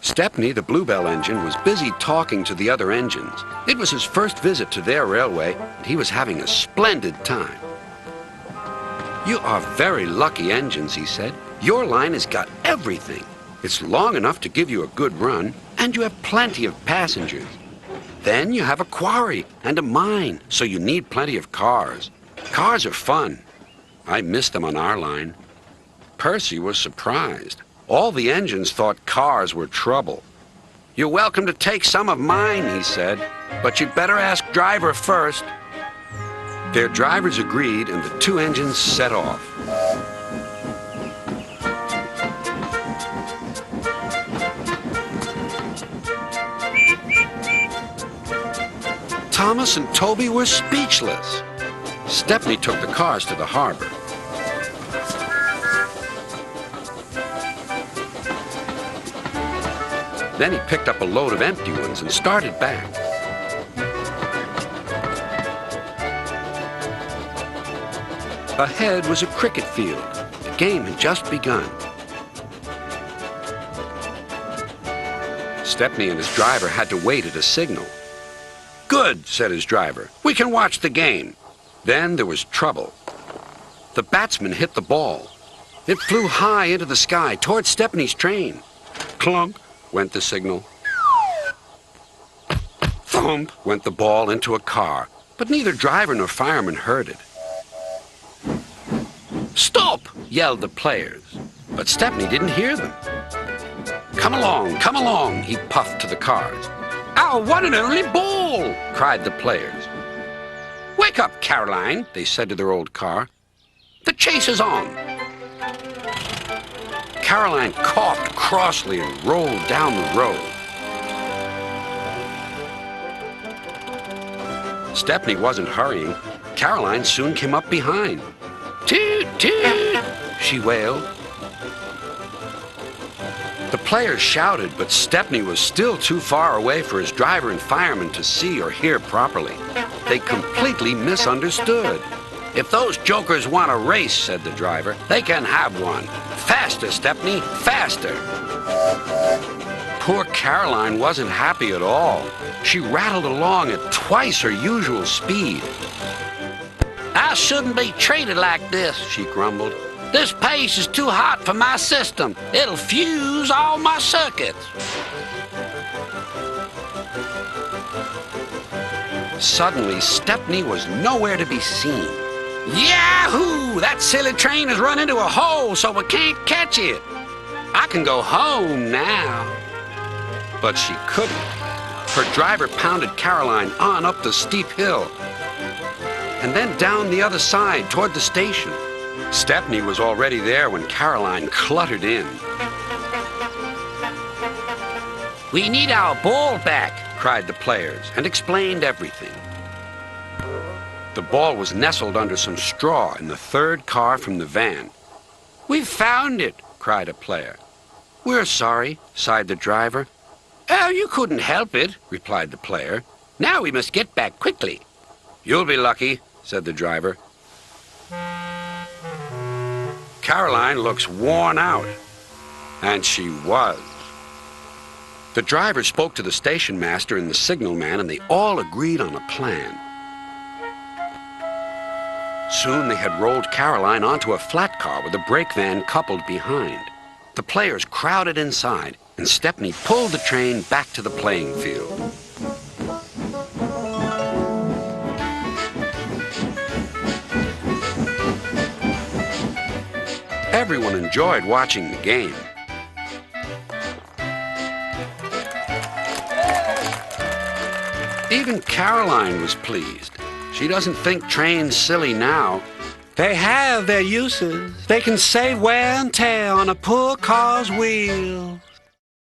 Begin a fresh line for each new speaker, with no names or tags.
Stepney, the Bluebell engine, was busy talking to the other engines. It was his first visit to their railway, and he was having a splendid time. "You are very lucky engines," he said. "Your line has got everything. It's long enough to give you a good run, and you have plenty of passengers. Then you have a quarry and a mine, so you need plenty of cars. Cars are fun. I miss them on our line." Percy was surprised. All the engines thought cars were trouble. "You're welcome to take some of mine," he said, "but you'd better ask driver first." Their drivers agreed, and the two engines set off. Thomas and Toby were speechless. Stepney took the cars to the harbor. Then he picked up a load of empty ones and started back. Ahead was a cricket field. The game had just begun. Stepney and his driver had to wait at a signal. "Good," said his driver. "We can watch the game." Then there was trouble. The batsman hit the ball. It flew high into the sky toward Stepney's train. Clunk went the signal. Thump went the ball into a car, but neither driver nor fireman heard it. "Stop!" yelled the players, but Stepney didn't hear them. Come along," he puffed to the cars. "Our one and only ball!" cried the players. "Wake up, Caroline," they said to their old car. "The chase is on." Caroline coughed crossly and rolled down the road. Stepney wasn't hurrying. Caroline soon came up behind. "Toot, toot," she wailed. The players shouted, but Stepney was still too far away for his driver and fireman to see or hear properly. They completely misunderstood. "If those jokers want a race," said the driver, "they can have one. Faster, Stepney, faster." Poor Caroline wasn't happy at all. She rattled along at twice her usual speed. "I shouldn't be treated like this," she grumbled. "This pace is too hot for my system. It'll fuse all my circuits." Suddenly, Stepney was nowhere to be seen. "Yahoo! That silly train has run into a hole, so we can't catch it. I can go home now." But she couldn't. Her driver pounded Caroline on up the steep hill and then down the other side toward the station. Stepney was already there when Caroline cluttered in. "We need our ball back," cried the players, and explained everything. The ball was nestled under some straw in the third car from the van. "We've found it," cried a player. "We're sorry," sighed the driver. "Oh, you couldn't help it," replied the player. "Now we must get back quickly." "You'll be lucky," said the driver. Caroline looks worn out. And she was. The driver spoke to the station master and the signal man, and they all agreed on a plan. Soon they had rolled Caroline onto a flat car with a brake van coupled behind. The players crowded inside, and Stepney pulled the train back to the playing field. Everyone enjoyed watching the game. Even Caroline was pleased. She doesn't think trains silly now. They have their uses. They can save wear and tear on a poor car's wheels.